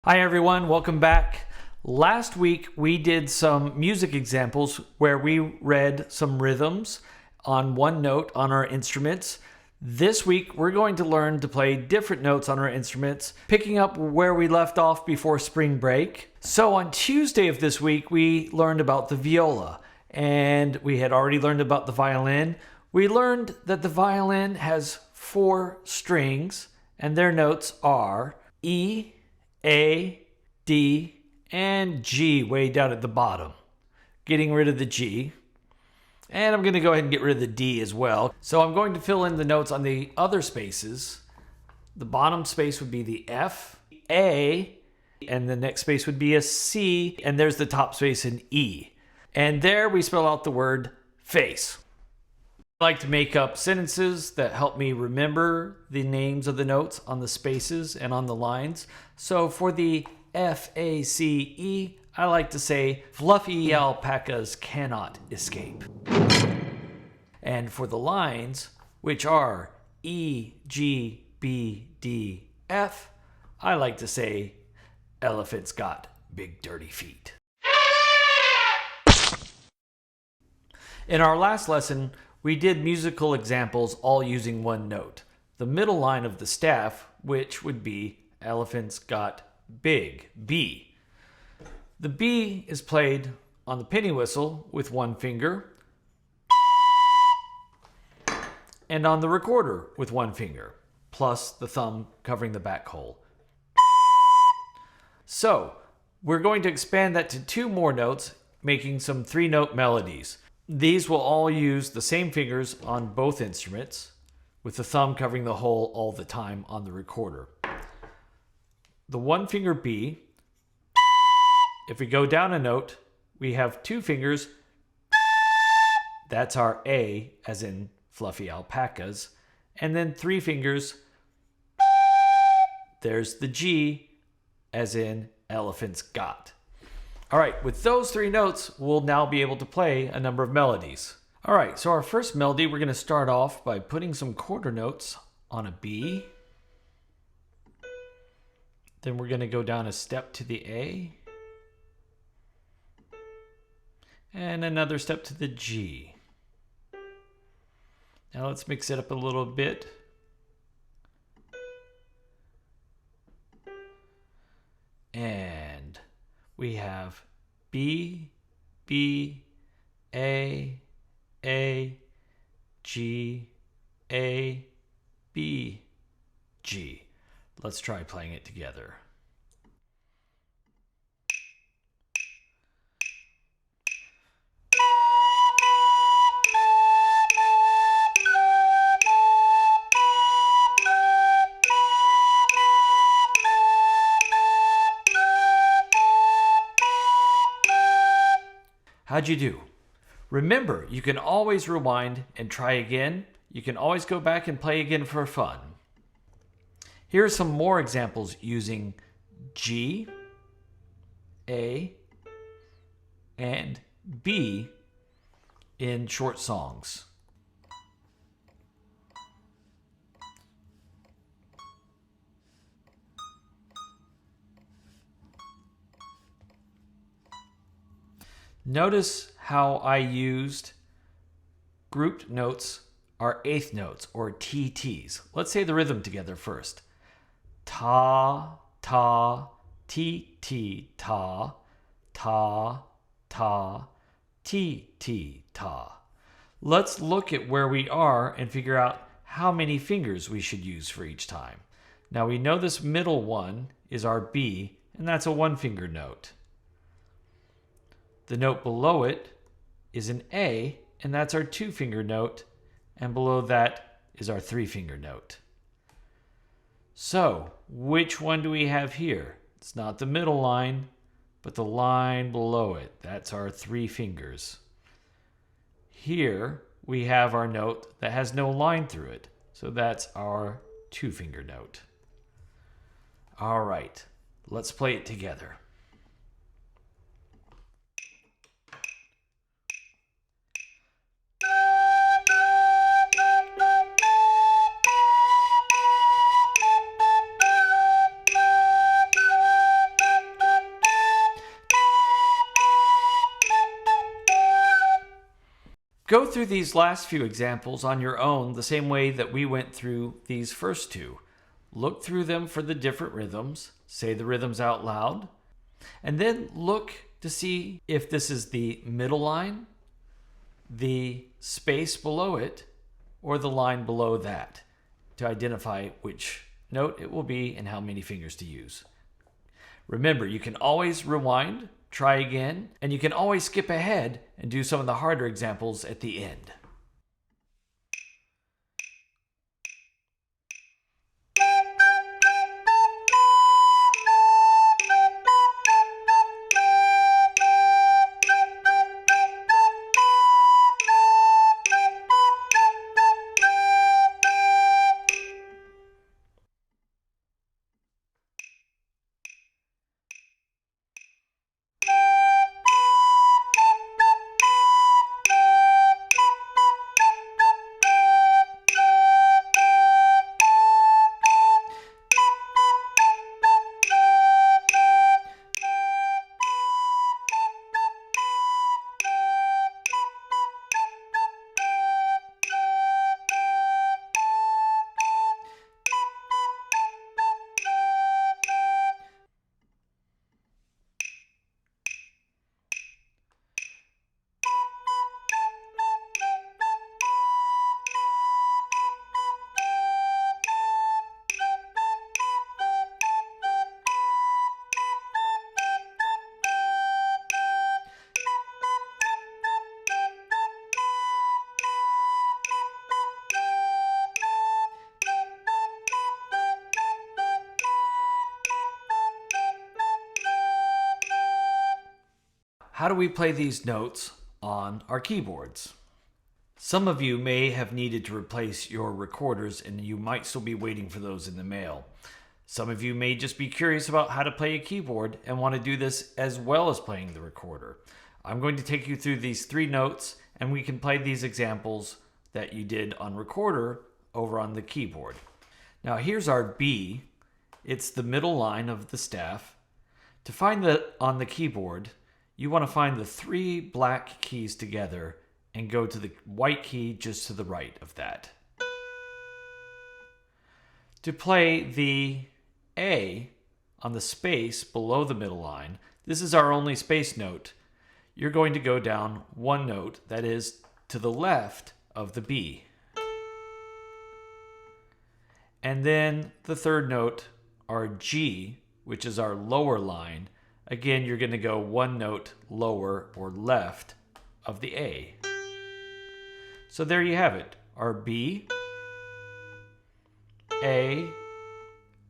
Hi everyone, welcome back. Last week we did some music examples where we read some rhythms on one note on our instruments. This week we're going to learn to play different notes on our instruments, picking up where we left off before spring break. So on Tuesday of this week we learned about the viola, and we had already learned about the violin. We learned that the violin has 4 strings and their notes are E, A, D, and G way down at the bottom. Getting rid of the G. And I'm going to go ahead and get rid of the D as well. So I'm going to fill in the notes on the other spaces. The bottom space would be the F, A, and the next space would be a C, and there's the top space in E. And there we spell out the word face. I like to make up sentences that help me remember the names of the notes on the spaces and on the lines. So for the F-A-C-E, I like to say, fluffy alpacas cannot escape. And for the lines, which are E, G, B, D, F, I like to say, elephants got big dirty feet. In our last lesson, we did musical examples all using one note. The middle line of the staff, which would be elephants got big, B. The B is played on the penny whistle with one finger and on the recorder with one finger, plus the thumb covering the back hole. So we're going to expand that to 2 more notes, making some 3-note melodies. These will all use the same fingers on both instruments, with the thumb covering the hole all the time on the recorder. The one finger B, if we go down a note, we have 2 fingers. That's our A, as in fluffy alpacas. And then 3 fingers. There's the G, as in elephants got. All right, with those 3 notes, we'll now be able to play a number of melodies. All right, so our first melody, we're going to start off by putting some quarter notes on a B. Then we're going to go down a step to the A. And another step to the G. Now let's mix it up a little bit. And we have B, B, A, G, A, B, G. Let's try playing it together. How'd you do? Remember, you can always rewind and try again. You can always go back and play again for fun. Here are some more examples using G, A, and B in short songs. Notice how I used grouped notes, our 8th notes, or te-tes. Let's say the rhythm together first. Ta, ta, te-te, ta, ta, ta, te-te, ta. Let's look at where we are and figure out how many fingers we should use for each time. Now we know this middle one is our B, and that's a 1-finger note. The note below it is an A, and that's our 2-finger note, and below that is our 3-finger note. So, which one do we have here? It's not the middle line, but the line below it. That's our 3 fingers. Here we have our note that has no line through it, so that's our 2-finger note. All right, let's play it together. Go through these last few examples on your own the same way that we went through these first two. Look through them for the different rhythms, say the rhythms out loud, and then look to see if this is the middle line, the space below it, or the line below that to identify which note it will be and how many fingers to use. Remember, you can always rewind, try again, and you can always skip ahead and do some of the harder examples at the end. How do we play these notes on our keyboards? Some of you may have needed to replace your recorders and you might still be waiting for those in the mail. Some of you may just be curious about how to play a keyboard and want to do this as well as playing the recorder. I'm going to take you through these three notes and we can play these examples that you did on recorder over on the keyboard. Now here's our B. It's the middle line of the staff. To find that on the keyboard, you want to find the three black keys together and go to the white key just to the right of that. To play the A on the space below the middle line, this is our only space note. You're going to go down one note, that is to the left of the B. And then the third note, our G, which is our lower line. Again, you're going to go one note lower or left of the A. So there you have it, our B, A,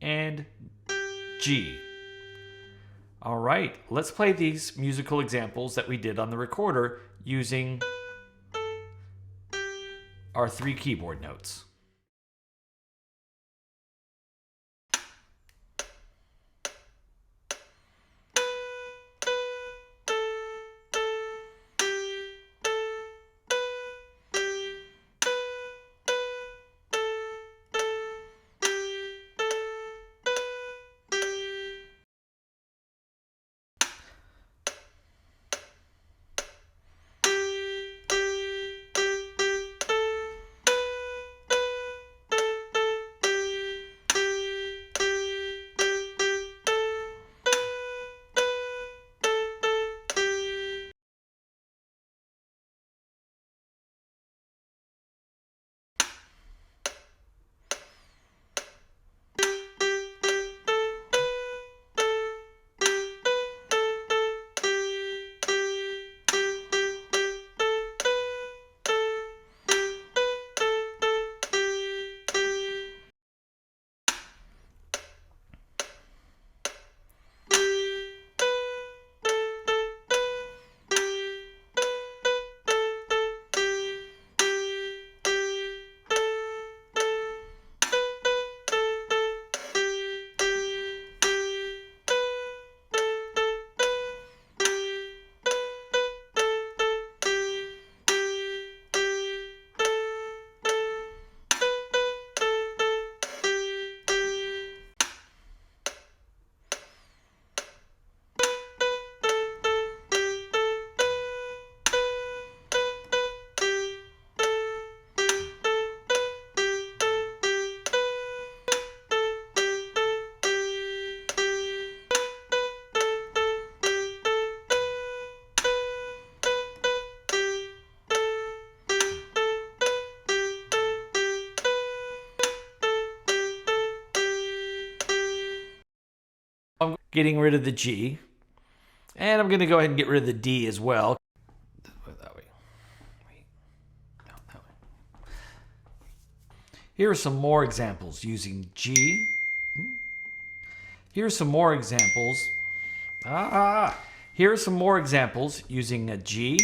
and G. All right, let's play these musical examples that we did on the recorder using our three keyboard notes. getting rid of the G. And I'm going to go ahead and get rid of the D as well. That way. No, that way. Here are some more examples using G. Here are some more examples. Here are some more examples using a G,